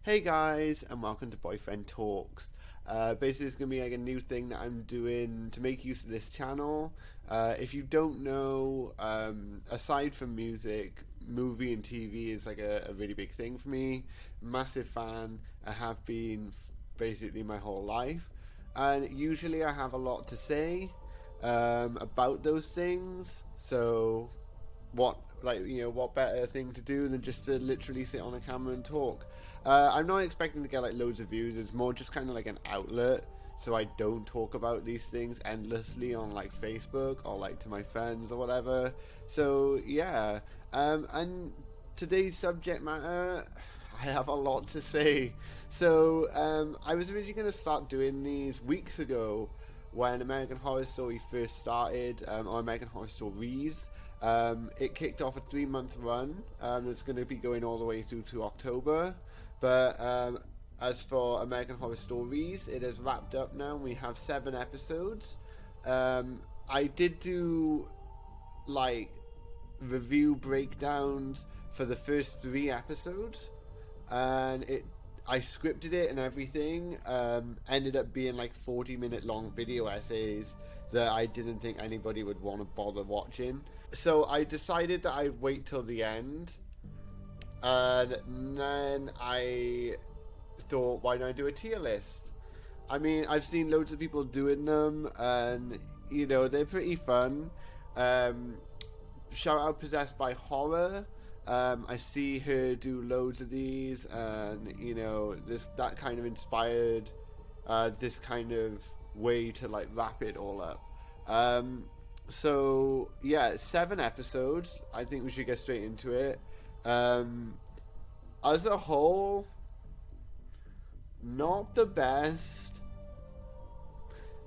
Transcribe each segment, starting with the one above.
Hey guys, and welcome to Boyfriend Talks. Basically, it's going to be like a new thing that I'm doing to make use of this channel. If you don't know, aside from music, movie and TV is like a really big thing for me. Massive fan. I have been basically my whole life. And usually I have a lot to say about those things. So what better thing to do than just to literally sit on a camera and talk. I'm not expecting to get like loads of views. It's more just kind of like an outlet, so I don't talk about these things endlessly on like Facebook or like to my friends or whatever. So yeah, and today's subject matter, I have a lot to say. So I was originally going to start doing these weeks ago when American Horror Story first started, or American Horror Stories. It kicked off a 3-month run. It's going to be going all the way through to October. But as for American Horror Stories, it has wrapped up now. We have 7 episodes. I did do like review breakdowns for the first 3 episodes, and I scripted it and everything. Ended up being like 40-minute long video essays that I didn't think anybody would want to bother watching. So I decided that I'd wait till the end, and then I thought, why don't I do a tier list? I mean, I've seen loads of people doing them, and you know, they're pretty fun. Shout out Possessed by Horror. I see her do loads of these, and you know, that kind of inspired this kind of way to like wrap it all up. So yeah, 7 episodes. I think we should get straight into it. As a whole, not the best.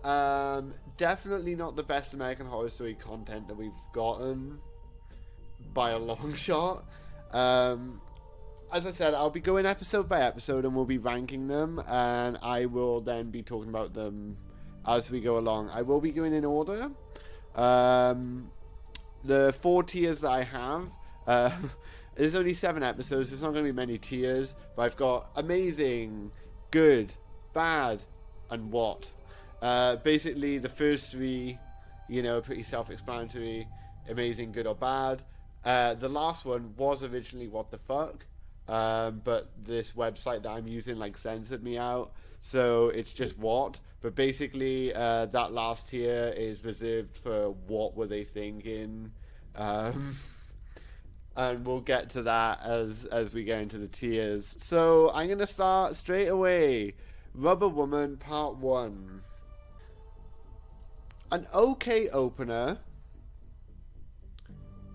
Definitely not the best American Horror Story content that we've gotten by a long shot. As I said, I'll be going episode by episode and we'll be ranking them, and I will then be talking about them as we go along. I will be going in order. The 4 tiers that I have, there's only 7 episodes. There's not going to be many tiers, but I've got amazing, good, bad, and what. Basically, the first 3, you know, pretty self-explanatory. Amazing, good, or bad. The last one was originally what the fuck, but this website that I'm using like censored me out, so it's just what. But basically, that last tier is reserved for what were they thinking, and we'll get to that as we get into the tiers. So I'm gonna start straight away. Rubber Woman Part 1. An okay opener,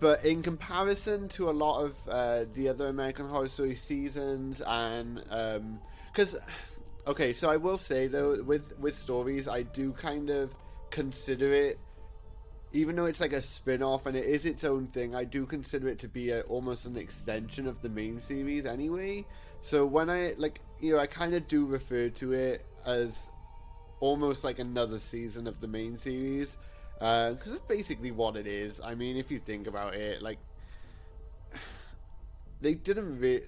but in comparison to a lot of the other American Horror Story seasons, and because okay, so I will say though, with stories, I do kind of consider it, even though it's like a spin-off and it is its own thing, I do consider it to be almost an extension of the main series anyway. So when I I kind of do refer to it as almost like another season of the main series, because it's basically what it is. I mean, if you think about it, like, they didn't really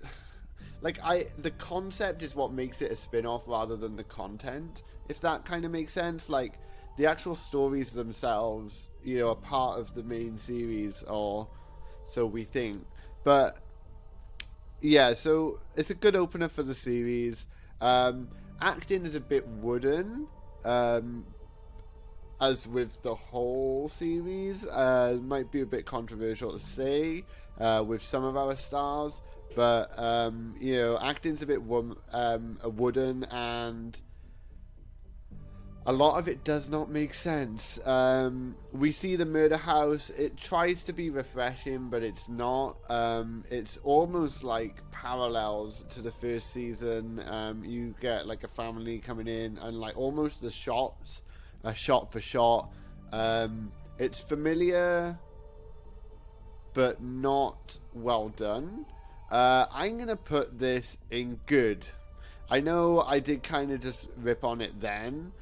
the concept is what makes it a spin-off rather than the content, if that kind of makes sense. Like, the actual stories themselves, you know, are part of the main series, or so we think. But yeah, so it's a good opener for the series. Acting is a bit wooden, as with the whole series. Might be a bit controversial to say with some of our stars, but you know, acting's a bit wooden, and a lot of it does not make sense. We see the murder house. It tries to be refreshing, but it's not. It's almost like parallels to the first season. You get like a family coming in, and like almost the shots, shot for shot. It's familiar, but not well done. I'm gonna put this in good. I know I did kind of just rip on it then,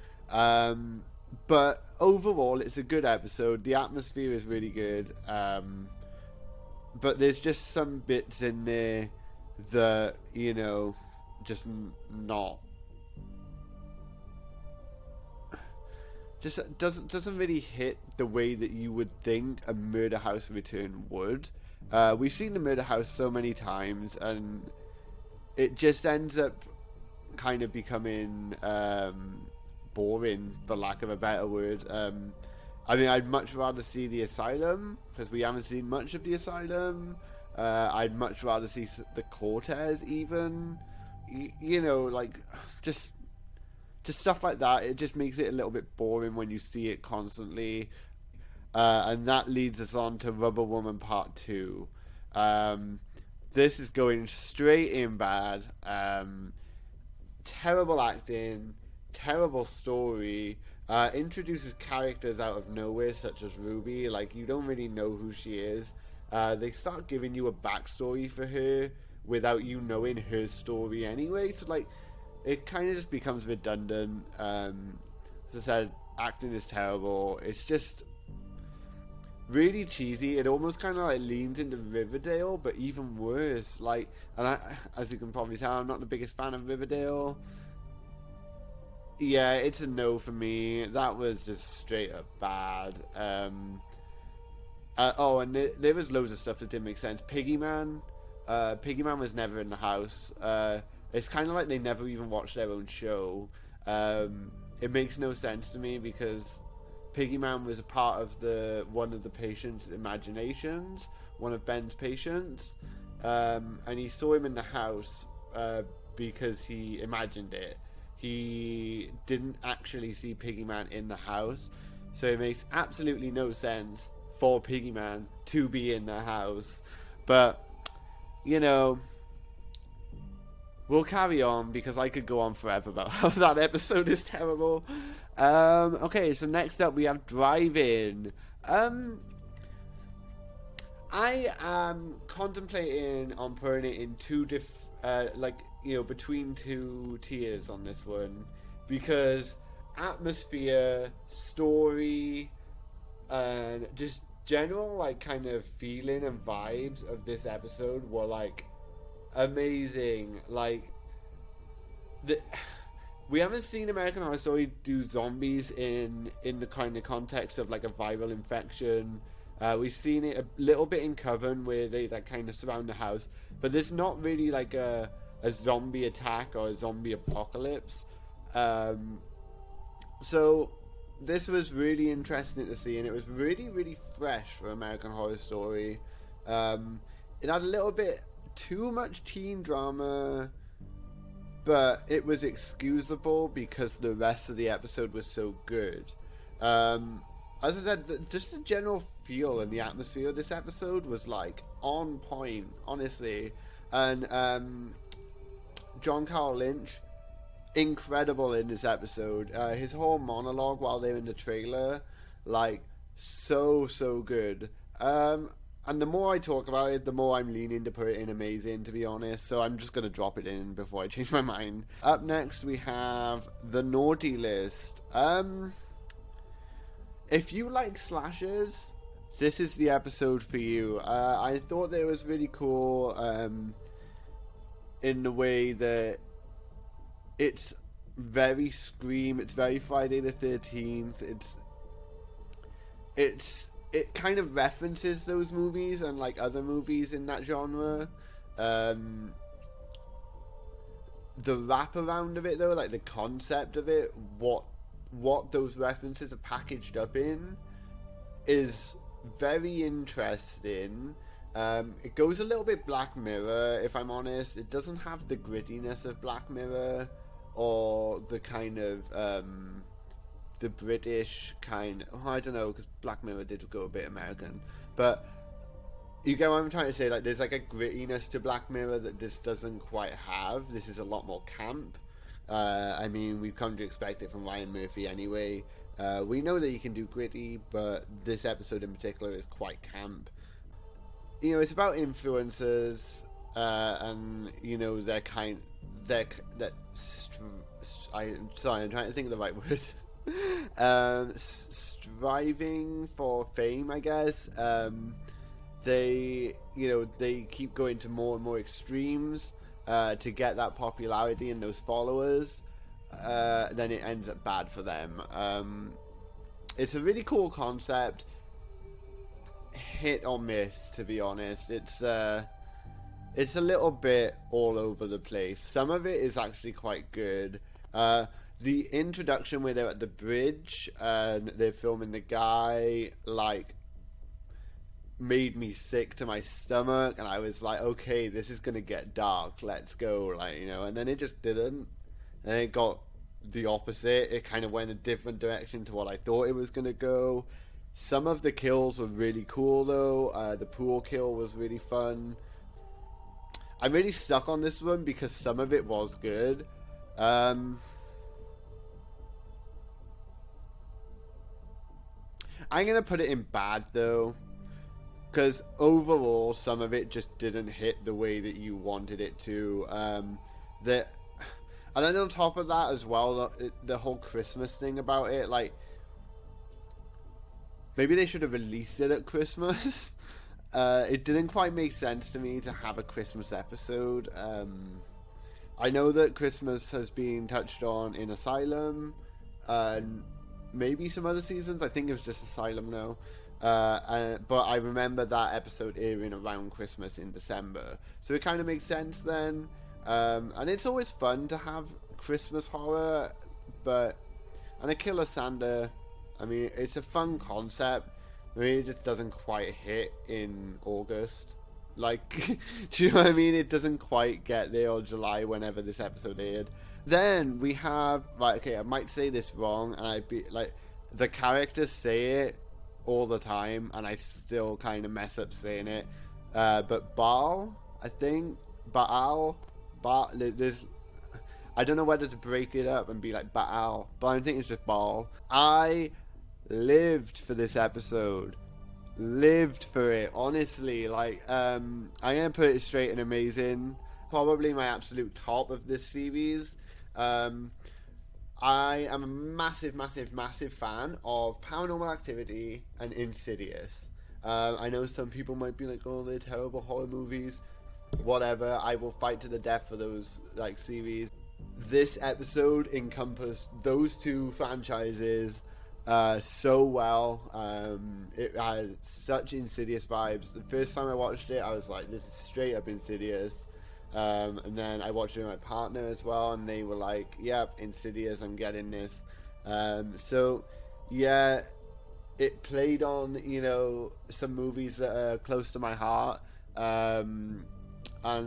but overall it's a good episode. The atmosphere is really good, but there's just some bits in there that, you know, just not, just doesn't really hit the way that you would think a Murder House Return would. We've seen the Murder House so many times, and it just ends up kind of becoming boring, for lack of a better word. I mean, I'd much rather see the Asylum, because we haven't seen much of the Asylum. I'd much rather see the Cortez, even. You know, like, just stuff like that. It just makes it a little bit boring when you see it constantly. And that leads us on to Rubber Woman Part 2. This is going straight in bad. Terrible acting, terrible story. Introduces characters out of nowhere, such as Ruby. Like, you don't really know who she is. They start giving you a backstory for her without you knowing her story anyway. So, like, it kind of just becomes redundant. As I said, acting is terrible. It's just really cheesy. It almost kind of like leans into Riverdale, but even worse. Like, and as you can probably tell, I'm not the biggest fan of Riverdale. Yeah, it's a no for me. That was just straight up bad. And there was loads of stuff that didn't make sense. Piggyman was never in the house. It's kind of like they never even watched their own show. It makes no sense to me, because Piggyman was a part of one of the patient's imaginations, one of Ben's patients, and he saw him in the house because he imagined it. He didn't actually see Piggyman in the house, so it makes absolutely no sense for Piggyman to be in the house. But, you know, we'll carry on, because I could go on forever about how that episode is terrible. Okay, so next up we have Drive-In. I am contemplating on putting it in between two tiers on this one, because atmosphere, story, and just general like kind of feeling and vibes of this episode were like amazing. Like, we haven't seen American Horror Story do zombies in the kind of context of like a viral infection. We've seen it a little bit in Coven, where they that kind of surround the house, but there's not really like a zombie attack or a zombie apocalypse. So this was really interesting to see, and it was really, really fresh for American Horror Story. It had a little bit too much teen drama, but it was excusable because the rest of the episode was so good. As I said, just the general feel and the atmosphere of this episode was like on point, honestly. And John Carl Lynch, incredible in this episode. His whole monologue while they're in the trailer, like, so good. And the more I talk about it, the more I'm leaning to put it in amazing, to be honest. So I'm just going to drop it in before I change my mind. Up next, we have the Naughty List. If you like slashers, this is the episode for you. I thought that it was really cool in the way that it's very Scream, it's very Friday the 13th, it kind of references those movies and like other movies in that genre. The wraparound of it though, like the concept of it, what those references are packaged up in, is very interesting. It goes a little bit Black Mirror, if I'm honest. It doesn't have the grittiness of Black Mirror, or the kind of the British kind. I don't know, because Black Mirror did go a bit American, but you get what I'm trying to say. Like, there's like a grittiness to Black Mirror that this doesn't quite have. This is a lot more camp. I mean, we've come to expect it from Ryan Murphy anyway. We know that he can do gritty, but this episode in particular is quite camp. You know, it's about influencers, and you know, I'm trying to think of the right word. Striving for fame, I guess. They keep going to more and more extremes. to get that popularity and those followers, then it ends up bad for them. It's a really cool concept. Hit or miss, to be honest. It's a little bit all over the place. Some of it is actually quite good. The introduction where they're at the bridge and they're filming the guy, like, made me sick to my stomach, and I was like, okay, this is gonna get dark, let's go, like, you know. And then it just didn't, and it got the opposite. It kind of went a different direction to what I thought it was gonna go. Some of the kills were really cool though. The pool kill was really fun. I'm really stuck on this one because some of it was good. I'm going to put it in bad though, because overall some of it just didn't hit the way that you wanted it to. And then on top of that as well, the whole Christmas thing about it, like, maybe they should have released it at Christmas. It didn't quite make sense to me to have a Christmas episode. I know that Christmas has been touched on in Asylum, and maybe some other seasons. I think it was just Asylum now. But I remember that episode airing around Christmas in December, so it kind of makes sense then. And it's always fun to have Christmas horror, and A Killer Santa, I mean, it's a fun concept. I mean, it just doesn't quite hit in August. Like, do you know what I mean? It doesn't quite get there, or July, whenever this episode aired. Then we have, right, okay, I might say this wrong, and I'd be like, the characters say it all the time, and I still kind of mess up saying it. But Baal, I think, there's, I don't know whether to break it up and be like Baal, but I think it's just Baal. I lived for this episode. Lived for it, honestly. Like, I'm gonna put it straight and amazing. Probably my absolute top of this series. I am a massive fan of Paranormal Activity and Insidious. I know some people might be like, oh, they're terrible horror movies. Whatever, I will fight to the death for those, like, series. This episode encompassed those two franchises so well. It had such Insidious vibes. The first time I watched it, I was like, this is straight up Insidious. And then I watched it with my partner as well, and they were like, yep, Insidious, I'm getting this. So yeah, it played on, you know, some movies that are close to my heart. And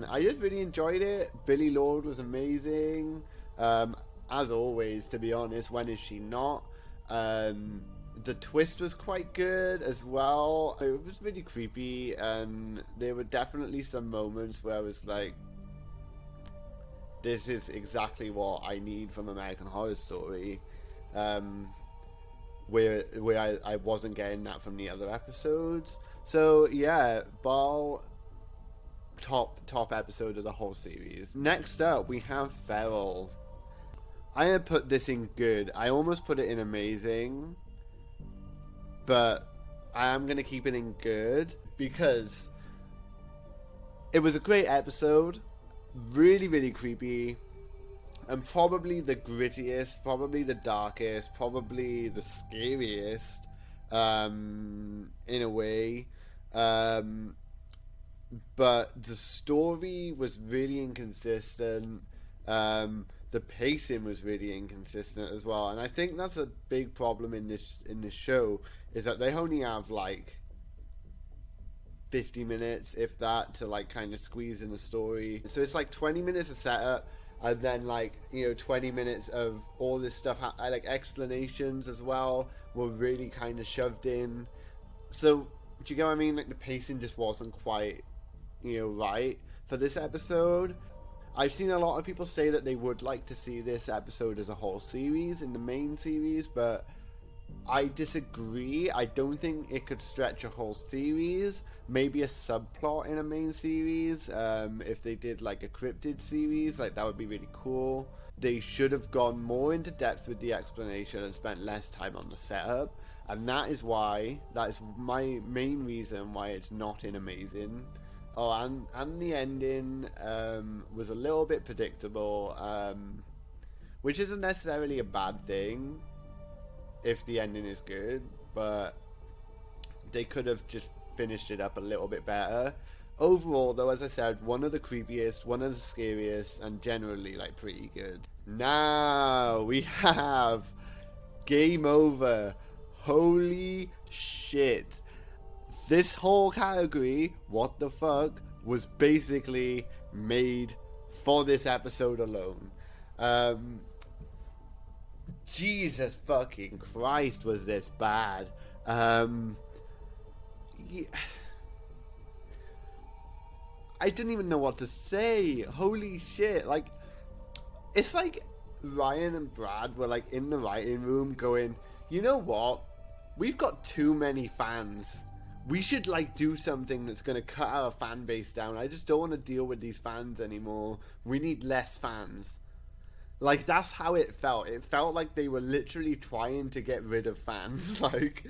I just really enjoyed it. Billie Lourd was amazing. As always, to be honest, when is she not? The twist was quite good as well. It was really creepy, and there were definitely some moments where I was like, this is exactly what I need from American Horror Story. Where I wasn't getting that from the other episodes. So yeah, Baal, top episode of the whole series. Next up, we have Feral. I'm gonna put this in good. I almost put it in amazing, but I am gonna keep it in good because it was a great episode. Really creepy, and probably the grittiest, probably the darkest, probably the scariest, in a way. But the story was really inconsistent. The pacing was really inconsistent as well, and I think that's a big problem in this show, is that they only have like 50 minutes, if that, to like kind of squeeze in the story. So it's like 20 minutes of setup, and then like, you know, 20 minutes of all this stuff, like explanations as well, were really kind of shoved in. So do you get what I mean? Like, the pacing just wasn't quite, you know, right for this episode. I've seen a lot of people say that they would like to see this episode as a whole series in the main series, but I disagree. I don't think it could stretch a whole series. Maybe a subplot in a main series. If they did like a cryptid series, like, that would be really cool. They should have gone more into depth with the explanation and spent less time on the setup. And that is my main reason why it's not in amazing. and the ending was a little bit predictable, which isn't necessarily a bad thing if the ending is good, but they could have just finished it up a little bit better. Overall, though, as I said, one of the creepiest, one of the scariest, and generally, like, pretty good. Now, we have Game Over. Holy shit. This whole category, what the fuck, was basically made for this episode alone. Jesus fucking Christ, was this bad. Yeah. I didn't even know what to say. Holy shit. Like, it's like Ryan and Brad were like in the writing room going, you know what? We've got too many fans. We should like do something that's going to cut our fan base down. I just don't want to deal with these fans anymore. We need less fans. Like, that's how it felt. It felt like they were literally trying to get rid of fans. Like,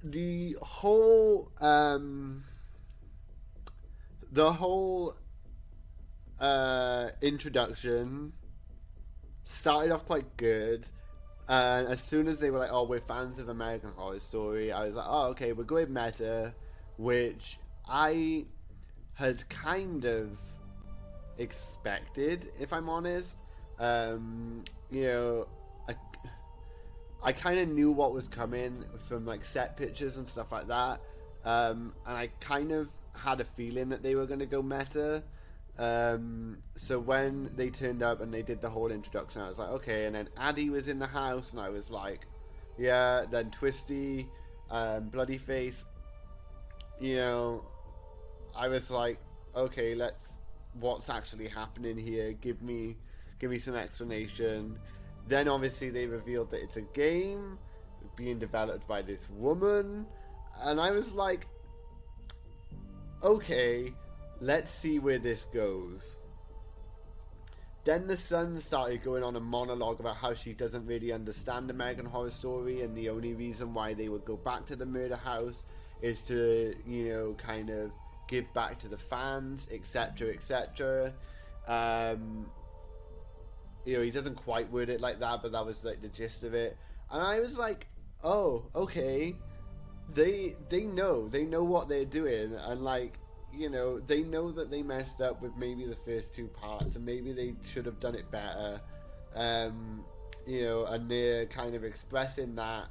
the whole introduction started off quite good, and as soon as they were like, oh, we're fans of American Horror Story, I was like, oh, okay, we're going meta, which I had kind of expected, if I'm honest. You know, I kind of knew what was coming from like set pictures and stuff like that, and I kind of had a feeling that they were going to go meta. So when they turned up and they did the whole introduction, I was like, okay. And then Addie was in the house, and I was like, yeah. Then Twisty, Bloody Face, you know, I was like, okay, what's actually happening here? Give me some explanation. Then obviously they revealed that it's a game being developed by this woman, and I was like, okay, let's see where this goes. Then the son started going on a monologue about how she doesn't really understand American Horror Story, and the only reason why they would go back to the murder house is to, you know, kind of give back to the fans, etc., etc. You know, he doesn't quite word it like that, but that was like the gist of it. And I was like, oh, okay. They know what they're doing, and like, you know, they know that they messed up with maybe the first two parts, and maybe they should have done it better. You know, and they're kind of expressing that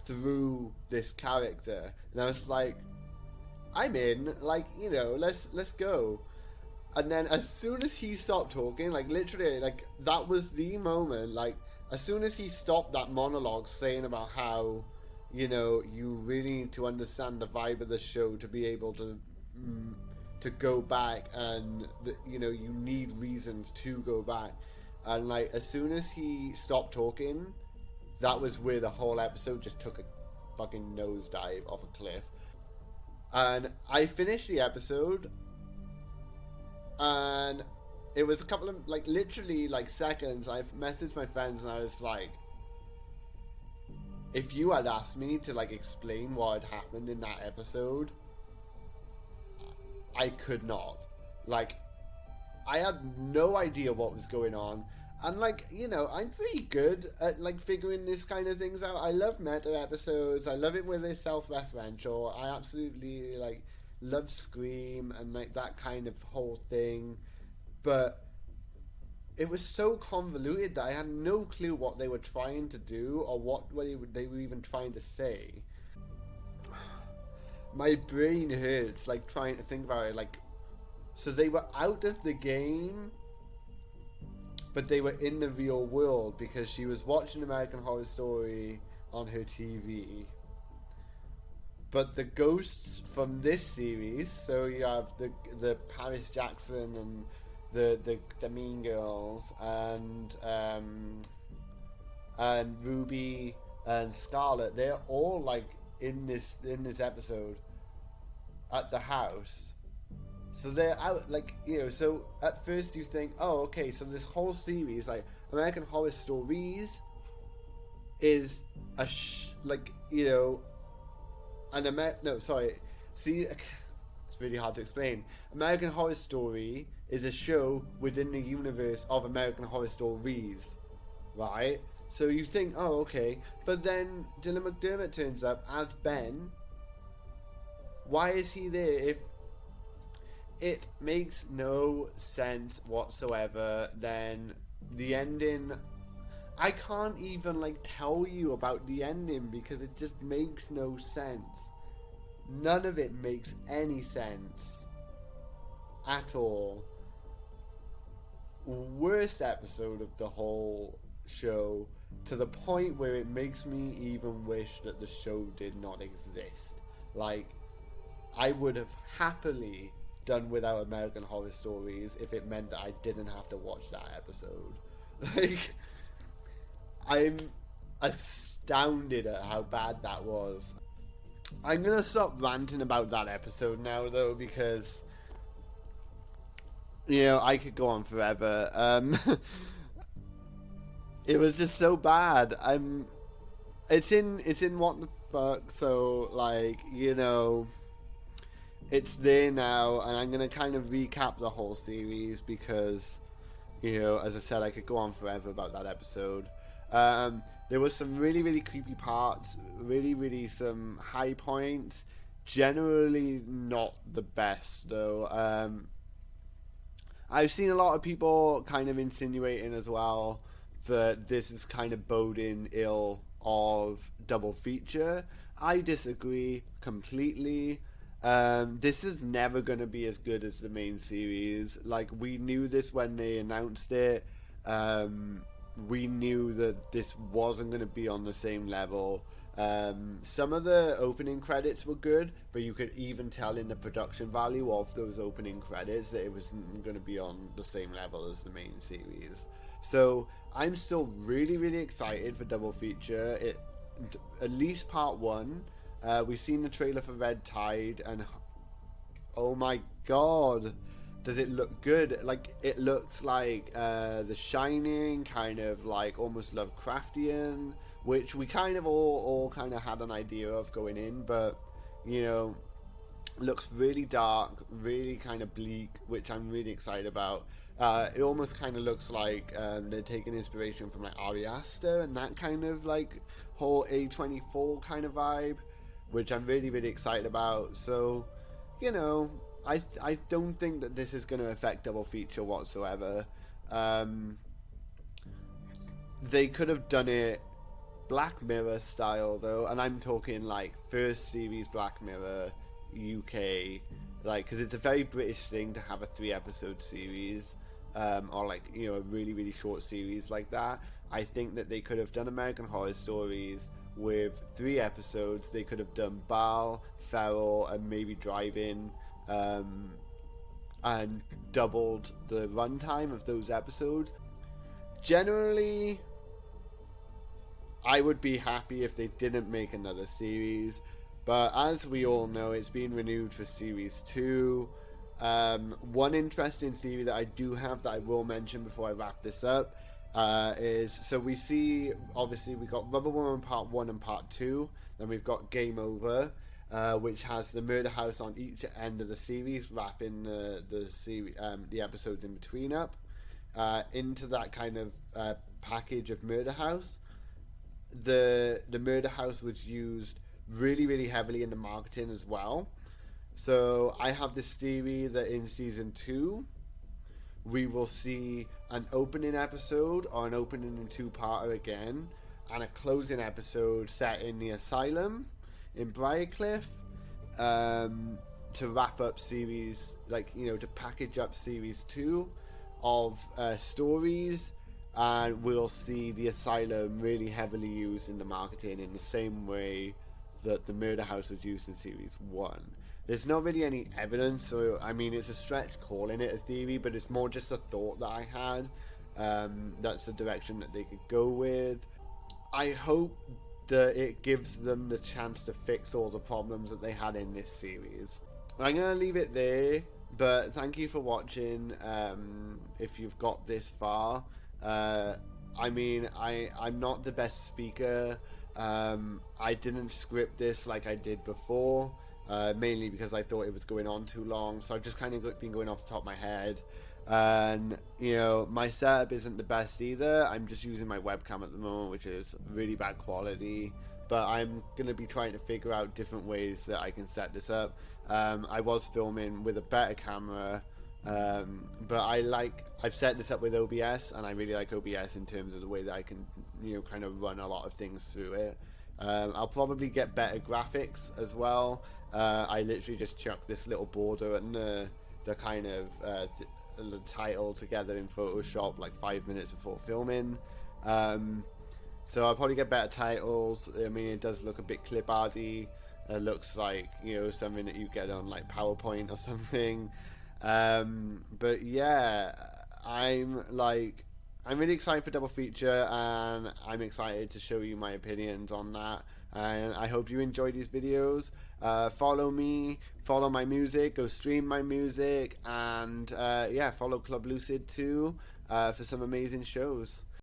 through this character. And I was like, I'm in, like, you know, let's go. And then as soon as he stopped talking, like literally, like that was the moment, like as soon as he stopped that monologue saying about how, you know, you really need to understand the vibe of the show to be able to go back, and you know, you need reasons to go back. And like as soon as he stopped talking, that was where the whole episode just took a fucking nosedive off a cliff. And I finished the episode, and it was a couple of, like, literally, like, seconds. I messaged my friends, and I was like, if you had asked me to, like, explain what had happened in that episode, I could not. Like, I had no idea what was going on. And, like, you know, I'm pretty good at, like, figuring this kind of things out. I love meta episodes. I love it when they're self-referential. I absolutely, like, love Scream and, like, that kind of whole thing. But it was so convoluted that I had no clue what they were trying to do or what they were even trying to say. My brain hurts, like, trying to think about it. Like, so they were out of the game, but they were in the real world because she was watching American Horror Story on her TV. But the ghosts from this series, so you have the Paris Jackson and the Mean Girls and Ruby and Scarlet, they're all like in this episode at the house. So they're out, like, you know, so at first you think, oh, okay, so this whole series, like, American Horror Stories is like, you know, see, really hard to explain. American Horror Story is a show within the universe of American Horror Stories, right? So you think, oh, okay. But then Dylan McDermott turns up as Ben. Why is he there if it makes no sense whatsoever? Then the ending, I can't even like tell you about the ending because it just makes no sense. None of it makes any sense at all. Worst episode of the whole show, to the point where it makes me even wish that the show did not exist. Like, I would have happily done without American Horror Stories if it meant that I didn't have to watch that episode. Like, I'm astounded at how bad that was. I'm gonna stop ranting about that episode now, though, because, you know, I could go on forever. It was just so bad. It's in What the Fuck, so, like, you know, it's there now, and I'm gonna kind of recap the whole series because, you know, as I said, I could go on forever about that episode. There was some really, really creepy parts, really some high points. Generally not the best, though. I've seen a lot of people kind of insinuating as well that this is kind of boding ill of double feature. I disagree completely. This is never going to be as good as the main series. Like, we knew this when they announced it. We knew that this wasn't going to be on the same level. Some of the opening credits were good, but you could even tell in the production value of those opening credits that it wasn't going to be on the same level as the main series. So I'm still really excited for double feature. At least part one. We've seen the trailer for Red Tide, and oh my god, does it look good? Like, it looks like The Shining, kind of like almost Lovecraftian, which we kind of all kind of had an idea of going in, but, you know, looks really dark, really kind of bleak, which I'm really excited about. It almost kind of looks like they're taking inspiration from like Ari Aster and that kind of like whole A24 kind of vibe, which I'm really excited about. So, you know, I don't think that this is going to affect double feature whatsoever. They could have done it Black Mirror style though, and I'm talking like first series Black Mirror UK, like, because it's a very British thing to have a 3-episode series, or like, you know, a really short series like that. I think that they could have done American Horror Stories with 3 episodes. They could have done Bal, Feral, and maybe Drive-In, and doubled the runtime of those episodes. Generally, I would be happy if they didn't make another series, but as we all know, it's been renewed for series 2. One interesting theory that I do have that I will mention before I wrap this up is, so we see, obviously we got Rubber Woman Part 1 and Part 2, then we've got Game Over, which has the murder house on each end of the series, wrapping the series, the episodes in between up into that kind of package of murder house. The murder house was used really heavily in the marketing as well. So I have this theory that in season 2 we will see an opening episode or an opening and 2-parter again, and a closing episode set in the asylum in Briarcliff, to wrap up series, like, you know, to package up series 2 of stories. And we'll see the asylum really heavily used in the marketing in the same way that the murder house was used in series 1. There's not really any evidence, so I mean, it's a stretch calling it a theory, but it's more just a thought that I had. That's the direction that they could go with. I hope that it gives them the chance to fix all the problems that they had in this series. I'm gonna leave it there, but thank you for watching. If you've got this far, I mean, I'm not the best speaker. I didn't script this like I did before. mainly because I thought it was going on too long. So I've just kind of been going off the top of my head. And you know, my setup isn't the best either. I'm just using my webcam at the moment, which is really bad quality, but I'm gonna be trying to figure out different ways that I can set this up. I was filming with a better camera, but I've set this up with OBS, and I really like OBS in terms of the way that I can, you know, kind of run a lot of things through it. I'll probably get better graphics as well. I literally just chucked this little border and the kind of the title together in Photoshop like 5 minutes before filming. So I'll probably get better titles. I mean, it does look a bit clip-arty. It looks like, you know, something that you get on like PowerPoint or something. But yeah, I'm really excited for Double Feature, and I'm excited to show you my opinions on that. And I hope you enjoy these videos. Follow me, follow my music, go stream my music, and yeah, follow Club Lucid too for some amazing shows.